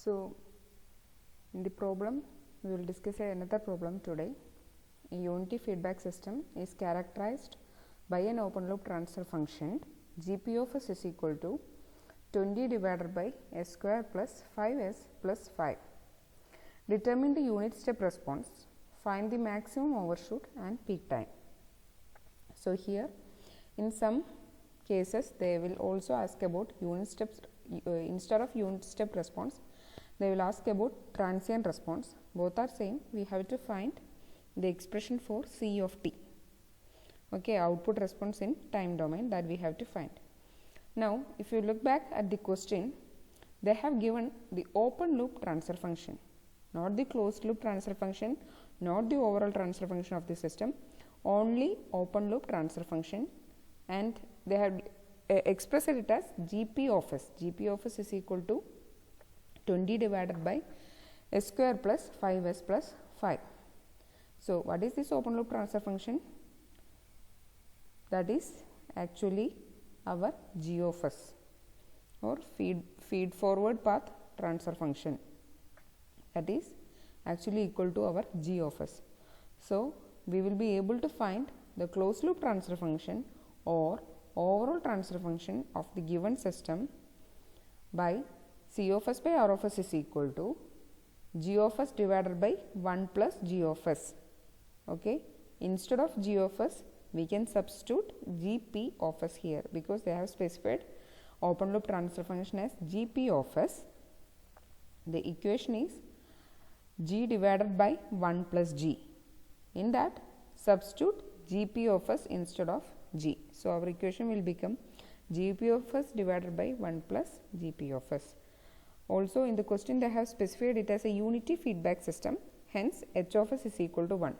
So, in the problem, we will discuss another problem today. A unity feedback system is characterized by an open loop transfer function Gp of s is equal to 20 divided by s square plus 5s plus 5. Determine the unit step response, find the maximum overshoot and peak time. So, here in some cases they will also ask about unit steps instead of unit step response, they will ask about transient response. Both are same. We have to find the expression for C of t. Okay, output response in time domain that we have to find. Now, if you look back at the question, they have given the open loop transfer function, not the closed loop transfer function, not the overall transfer function of the system, only open loop transfer function, and they have expressed it as Gp of s. Gp of s is equal to 20 divided by s square plus 5s plus 5. So, what is this open loop transfer function? That is actually our G of s or feed forward path transfer function, that is actually equal to our G of s. So, we will be able to find the closed loop transfer function or overall transfer function of the given system by C of s by R of s is equal to G of s divided by 1 plus G of s. Okay. Instead of G of s, we can substitute Gp of s here because they have specified open loop transfer function as Gp of s. The equation is G divided by 1 plus G. In that, substitute Gp of s instead of G. So, our equation will become Gp of s divided by 1 plus Gp of s. Also, in the question they have specified it as a unity feedback system, hence H of s is equal to 1.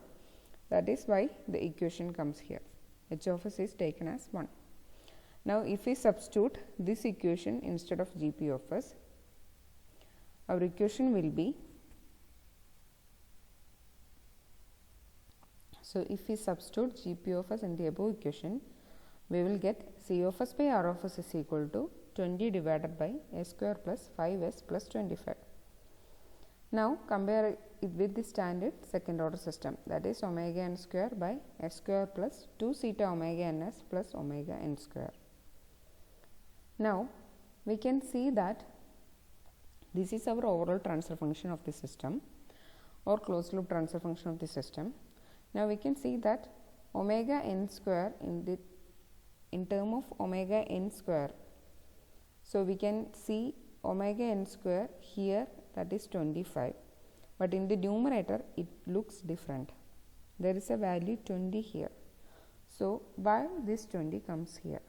That is why the equation comes here. H of s is taken as 1. Now, if we substitute this equation instead of Gp of s, our equation will be, so if we substitute Gp of s in the above equation, we will get C of s by R of s is equal to 20 divided by s square plus 5s plus 25. Now, compare it with the standard second order system, that is omega n square by s square plus 2 zeta omega ns plus omega n square. Now, we can see that this is our overall transfer function of the system or closed loop transfer function of the system. Now, we can see that omega n square in term of omega n square. So, we can see omega n square here, that is 25, but in the numerator it looks different. There is a value 20 here. So, why this 20 comes here?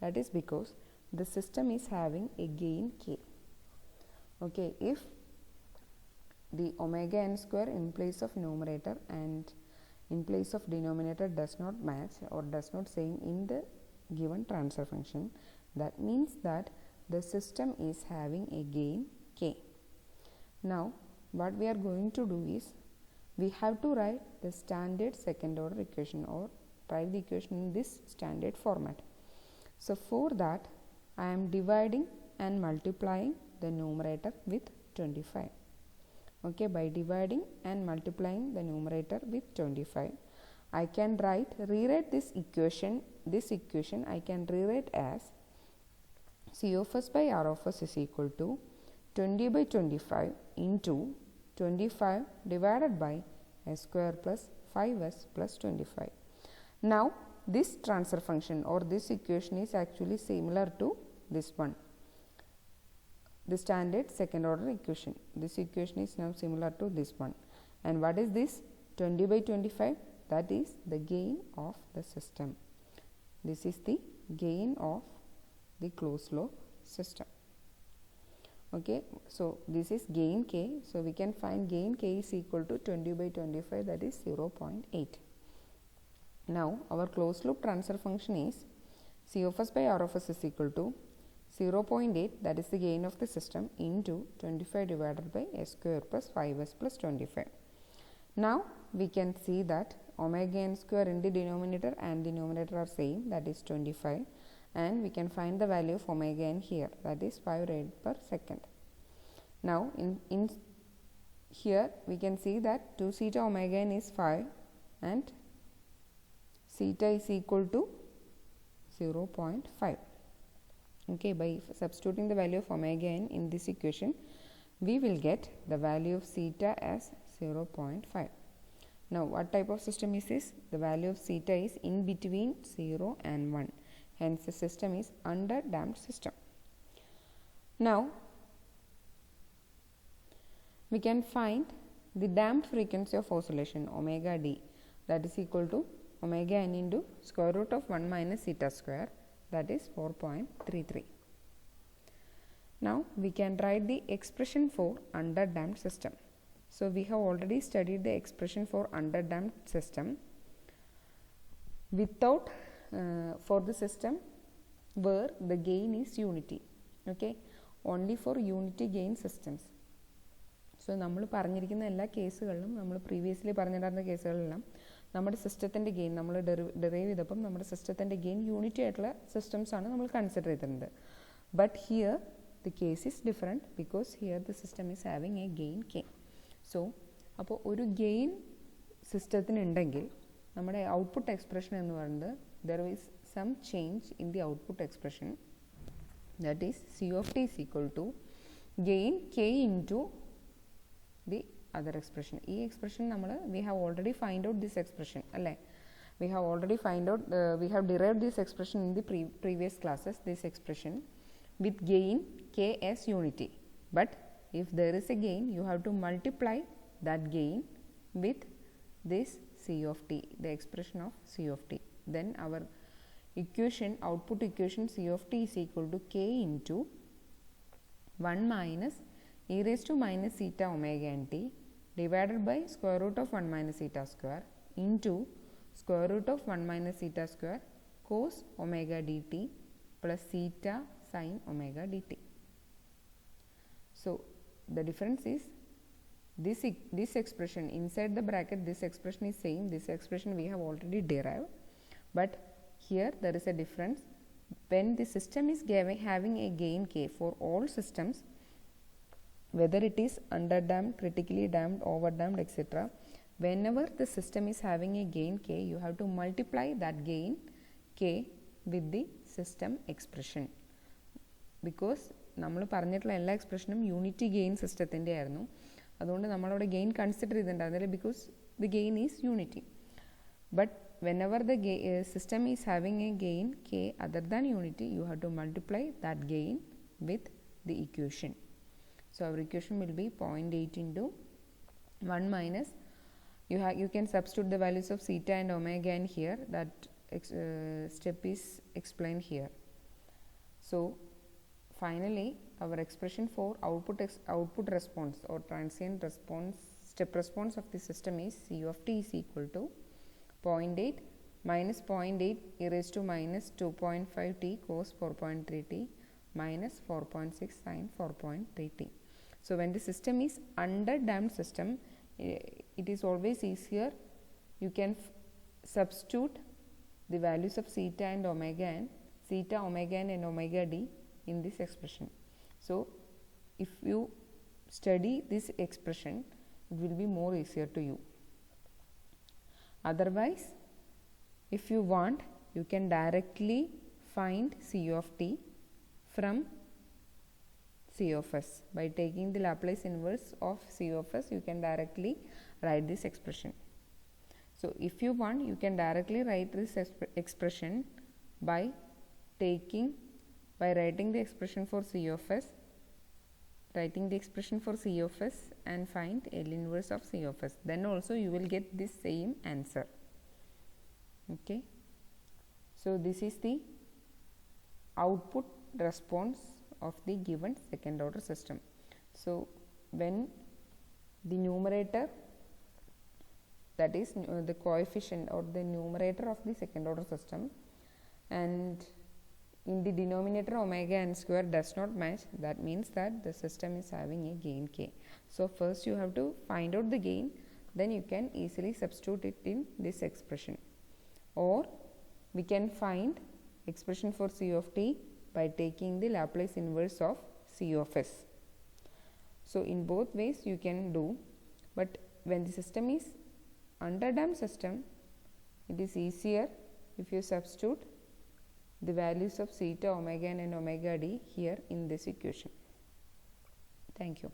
That is because the system is having a gain k. Okay, if the omega n square in place of numerator and in place of denominator does not match or does not same in the given transfer function, that means that the system is having a gain k. Now, what we are going to do is, we have to write the standard second order equation or write the equation in this standard format. So, for that I am dividing and multiplying the numerator with 25. Okay, by dividing and multiplying the numerator with 25, I can rewrite this equation. This equation I can rewrite as C of s by R of s is equal to 20 by 25 into 25 divided by s square plus 5s plus 25. Now, this transfer function or this equation is actually similar to this one, the standard second order equation. This equation is now similar to this one. And what is this 20 by 25? That is the gain of the system. This is the gain of the closed loop system. Okay, so this is gain k. So, we can find gain k is equal to 20 by 25, that is 0.8. Now, our closed loop transfer function is C of s by R of s is equal to 0.8, that is the gain of the system, into 25 divided by s square plus 5s plus 25. Now, we can see that omega n square in the denominator and the numerator are same, that is 25, and we can find the value of omega n here, that is 5 rad per second. Now in here we can see that 2 theta omega n is 5 and theta is equal to 0.5. Okay, by substituting the value of omega n in this equation, we will get the value of theta as 0.5. Now what type of system is this? The value of theta is in between 0 and 1. Hence the system is under damped system. Now we can find the damped frequency of oscillation omega d, that is equal to omega n into square root of 1 minus theta square, that is 4.33. Now we can write the expression for under damped system. So we have already studied the expression for under damped system without for the system where the gain is unity. Okay, only for unity gain systems. So നമ്മൾ പറഞ്ഞിരിക്കുന്ന എല്ലാ കേസുകളിലും, നമ്മൾ previously പറഞ്ഞിരുന്ന കേസുകളിലെല്ലാം നമ്മുടെ സിസ്റ്റത്തിൻ്റെ gain നമ്മൾ derive ചെയ്തപ്പം നമ്മുടെ സിസ്റ്റത്തിൻ്റെ ഗെയിൻ യൂണിറ്റി ആയിട്ടുള്ള സിസ്റ്റംസ് ആണ് നമ്മൾ കൺസിഡർ ചെയ്തിരുന്നത്. But here the case is different because here the system is having a gain K. So അപ്പോൾ ഒരു ഗെയിൻ സിസ്റ്റത്തിനുണ്ടെങ്കിൽ നമ്മുടെ ഔട്ട്പുട്ട് എക്സ്പ്രഷൻ എന്ന് പറയുന്നത് there is some change in the output expression, that is C of T is equal to gain K into the other expression. ഈ expression നമ്മൾ we have already find out this expression അല്ലേ, we have already find out we have derived this expression in the previous classes, this expression with gain k as unity. But if there is a gain, you have to multiply that gain with this c of t, the expression of c of t. Then our equation, output equation c of t is equal to k into 1 minus e raised to minus theta omega n t divided by square root of 1 minus theta square into square root of 1 minus theta square cos omega dt plus theta sin omega dt. So the difference is this expression inside the bracket, this expression is same, this expression we have already derived, but here there is a difference. When the system is having a gain k for all systems, whether it is under damped, critically damped, over damped, etc., whenever the system is having a gain k, you have to multiply that gain k with the system expression, because നമ്മൾ പറഞ്ഞിട്ടുള്ള എല്ലാ എക്സ്പ്രഷനും unity gain സിസ്റ്റത്തിൻ്റെ ആയിരുന്നു. അതുകൊണ്ട് നമ്മളവിടെ gain consider ചെയ്തിട്ടുണ്ടായിരുന്നില്ല, because the gain is unity. But whenever the system is having a gain k other than unity, you have to multiply that gain with the equation. So our equation will be 0.8 into 1 minus, you can substitute the values of theta and omega n here, that step is explained here. So finally our expression for output response or transient response, step response of the system is c of t is equal to 0.8 minus 0.8 e raised to minus 2.5 t cos 4.3 t minus 4.6 sin 4.3 t. So when the system is under damped system, it is always easier, you can substitute the values of theta and omega n, theta, omega n and omega d in this expression. So if you study this expression, it will be more easier to you. Otherwise, if you want, you can directly find c of t from c of s. By taking the Laplace inverse of c of s, you can directly write this expression. So if you want, you can directly write this expression by writing the expression for c of s, writing the expression for c of s and find L inverse of c of s. Then also you will get this same answer. Okay. So this is the output response of the given second order system. So when the numerator, that is the coefficient or the numerator of the second order system, and in the denominator omega n square does not match, that means that the system is having a gain k. So first you have to find out the gain, then you can easily substitute it in this expression, or we can find expression for c of t by taking the Laplace inverse of c of s. So in both ways you can do, but when the system is underdamped system, it is easier if you substitute the values of zeta, omega n and omega d here in this equation. Thank you.